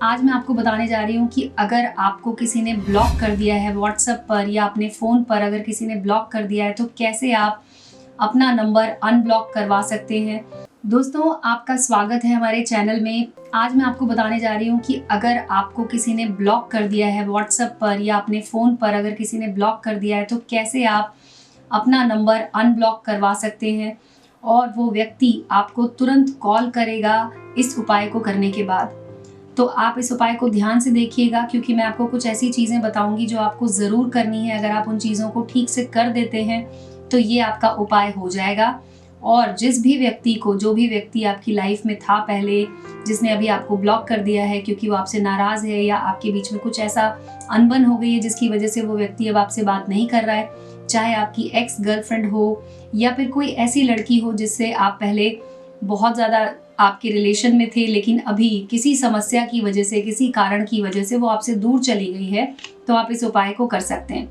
आज मैं आपको बताने जा रही हूँ कि अगर आपको किसी ने ब्लॉक कर दिया है व्हाट्सएप पर या अपने फ़ोन पर अगर किसी ने ब्लॉक कर दिया है तो कैसे आप अपना नंबर अनब्लॉक करवा सकते हैं। दोस्तों, आपका स्वागत है हमारे चैनल में। आज मैं आपको बताने जा रही हूँ कि अगर आपको किसी ने ब्लॉक कर दिया है व्हाट्सएप पर या अपने फ़ोन पर अगर किसी ने ब्लॉक कर दिया है तो कैसे आप अपना नंबर अनब्लॉक करवा सकते हैं और वो व्यक्ति आपको तुरंत कॉल करेगा इस उपाय को करने के बाद। तो आप इस उपाय को ध्यान से देखिएगा क्योंकि मैं आपको कुछ ऐसी चीज़ें बताऊंगी जो आपको ज़रूर करनी है। अगर आप उन चीज़ों को ठीक से कर देते हैं तो ये आपका उपाय हो जाएगा और जिस भी व्यक्ति को, जो भी व्यक्ति आपकी लाइफ में था पहले, जिसने अभी आपको ब्लॉक कर दिया है क्योंकि वो आपसे नाराज़ है या आपके बीच में कुछ ऐसा अनबन हो गई है जिसकी वजह से वो व्यक्ति अब आपसे बात नहीं कर रहा है, चाहे आपकी एक्स गर्लफ्रेंड हो या फिर कोई ऐसी लड़की हो जिससे आप पहले बहुत ज़्यादा आपके रिलेशन में थे लेकिन अभी किसी समस्या की वजह से, किसी कारण की वजह से वो आपसे दूर चली गई है, तो आप इस उपाय को कर सकते हैं।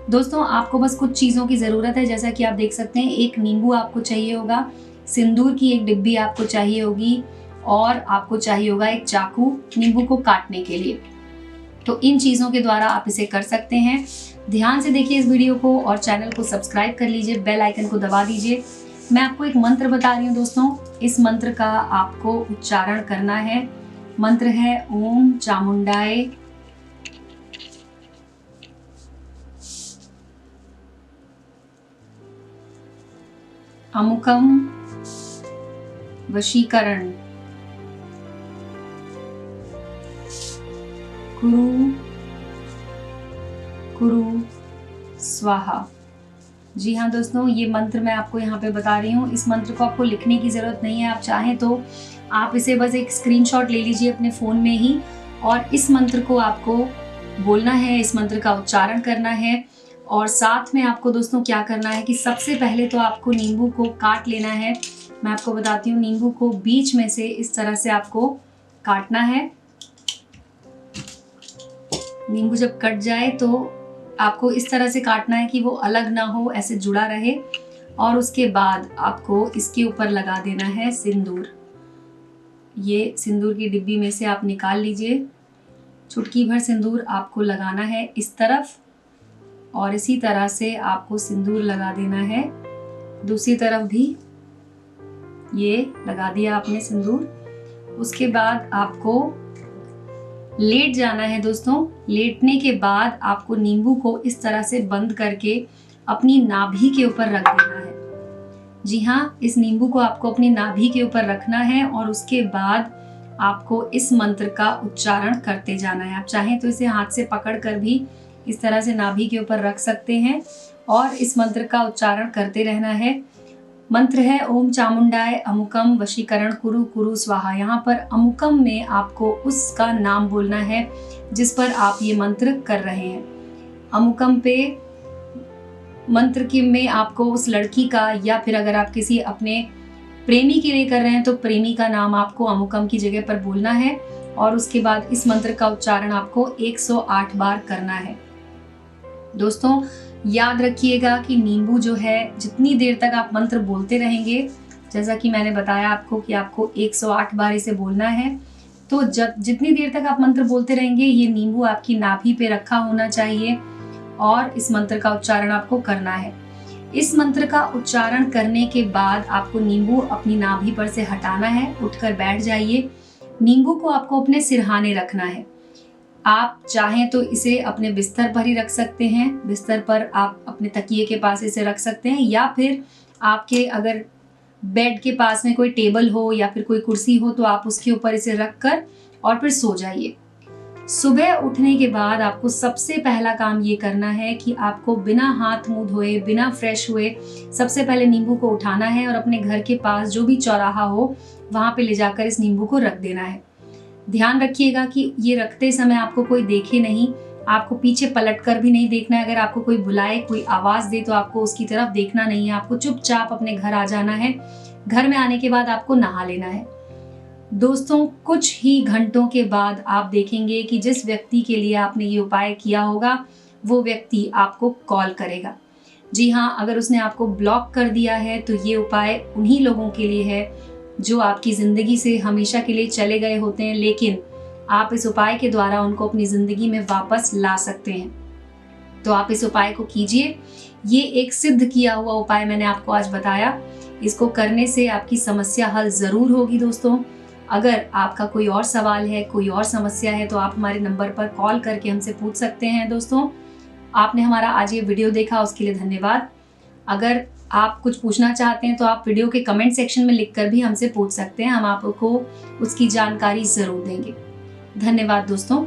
दोस्तों, आपको बस कुछ चीज़ों की ज़रूरत है। जैसा कि आप देख सकते हैं, एक नींबू आपको चाहिए होगा, सिंदूर की एक डिब्बी आपको चाहिए होगी और आपको चाहिए होगा एक चाकू नींबू को काटने के लिए। तो इन चीज़ों के द्वारा आप इसे कर सकते हैं। ध्यान से देखिए इस वीडियो को और चैनल को सब्सक्राइब कर लीजिए, बेल आइकन को दबा दीजिए। मैं आपको एक मंत्र बता रही हूँ दोस्तों, इस मंत्र का आपको उच्चारण करना है। मंत्र है ओम चामुंडाय अमुकम वशीकरण कुरु कुरु स्वाहा। जी हाँ दोस्तों, ये मंत्र मैं आपको यहाँ पे बता रही हूँ। इस मंत्र को आपको लिखने की ज़रूरत नहीं है। आप चाहें तो आप इसे बस एक स्क्रीनशॉट ले लीजिए अपने फ़ोन में ही और इस मंत्र को आपको बोलना है, इस मंत्र का उच्चारण करना है। और साथ में आपको दोस्तों क्या करना है कि सबसे पहले तो आपको नींबू को काट लेना है। मैं आपको बताती हूँ, नींबू को बीच में से इस तरह से आपको काटना है। नींबू जब कट जाए तो आपको इस तरह से काटना है कि वो अलग ना हो, ऐसे जुड़ा रहे। और उसके बाद आपको इसके ऊपर लगा देना है सिंदूर। ये सिंदूर की डिब्बी में से आप निकाल लीजिए। चुटकी भर सिंदूर आपको लगाना है इस तरफ और इसी तरह से आपको सिंदूर लगा देना है दूसरी तरफ भी। ये लगा दिया आपने सिंदूर। उसके बाद आपको लेट जाना है दोस्तों। लेटने के बाद आपको नींबू को इस तरह से बंद करके अपनी नाभि के ऊपर रख देना है। जी हाँ, इस नींबू को आपको अपनी नाभि के ऊपर रखना है और उसके बाद आपको इस मंत्र का उच्चारण करते जाना है। आप चाहें तो इसे हाथ से पकड़ कर भी इस तरह से नाभि के ऊपर रख सकते हैं और इस मंत्र का उच्चारण करते रहना है। मंत्र है ओम चामुंडाय अमुकम वशीकरण कुरु कुरु स्वाहा। यहाँ पर अमुकम में आपको उसका नाम बोलना है जिस पर आप ये मंत्र कर रहे हैं। अमुकम पे मंत्र के में आपको उस लड़की का या फिर अगर आप किसी अपने प्रेमी के लिए कर रहे हैं तो प्रेमी का नाम आपको अमुकम की जगह पर बोलना है और उसके बाद इस मंत्र का उच्चारण आपको 108 बार करना है। दोस्तों, याद रखिएगा कि नींबू जो है, जितनी देर तक आप मंत्र बोलते रहेंगे, जैसा कि मैंने बताया आपको कि आपको 108 बार इसे बोलना है, तो जितनी देर तक आप मंत्र बोलते रहेंगे ये नींबू आपकी नाभि पे रखा होना चाहिए और इस मंत्र का उच्चारण आपको करना है। इस मंत्र का उच्चारण करने के बाद आपको नींबू अपनी नाभि पर से हटाना है। उठकर बैठ जाइए। नींबू को आपको अपने सिरहाने रखना है। आप चाहें तो इसे अपने बिस्तर पर ही रख सकते हैं। बिस्तर पर आप अपने तकिए के पास इसे रख सकते हैं या फिर आपके अगर बेड के पास में कोई टेबल हो या फिर कोई कुर्सी हो तो आप उसके ऊपर इसे रख कर और फिर सो जाइए। सुबह उठने के बाद आपको सबसे पहला काम ये करना है कि आपको बिना हाथ मुंह धोए, बिना फ्रेश हुए सबसे पहले नींबू को उठाना है और अपने घर के पास जो भी चौराहा हो वहाँ पे ले जाकर इस नींबू को रख देना है। ध्यान रखिएगा कि ये रखते समय आपको कोई देखे नहीं, आपको पीछे पलट कर भी नहीं देखना है। अगर आपको कोई बुलाए, कोई आवाज़ दे तो आपको उसकी तरफ देखना नहीं है। आपको चुपचाप अपने घर आ जाना है। घर में आने के बाद आपको नहा लेना है। दोस्तों, कुछ ही घंटों के बाद आप देखेंगे कि जिस व्यक्ति के लिए आपने ये उपाय किया होगा वो व्यक्ति आपको कॉल करेगा। जी हाँ, अगर उसने आपको ब्लॉक कर दिया है तो ये उपाय उन्हीं लोगों के लिए है जो आपकी ज़िंदगी से हमेशा के लिए चले गए होते हैं, लेकिन आप इस उपाय के द्वारा उनको अपनी ज़िंदगी में वापस ला सकते हैं। तो आप इस उपाय को कीजिए। ये एक सिद्ध किया हुआ उपाय मैंने आपको आज बताया। इसको करने से आपकी समस्या हल ज़रूर होगी दोस्तों। अगर आपका कोई और सवाल है, कोई और समस्या है, तो आप हमारे नंबर पर कॉल करके हमसे पूछ सकते हैं दोस्तों। आपने हमारा आज ये वीडियो देखा उसके लिए धन्यवाद। अगर आप कुछ पूछना चाहते हैं तो आप वीडियो के कमेंट सेक्शन में लिखकर भी हमसे पूछ सकते हैं। हम आपको उसकी जानकारी ज़रूर देंगे। धन्यवाद दोस्तों।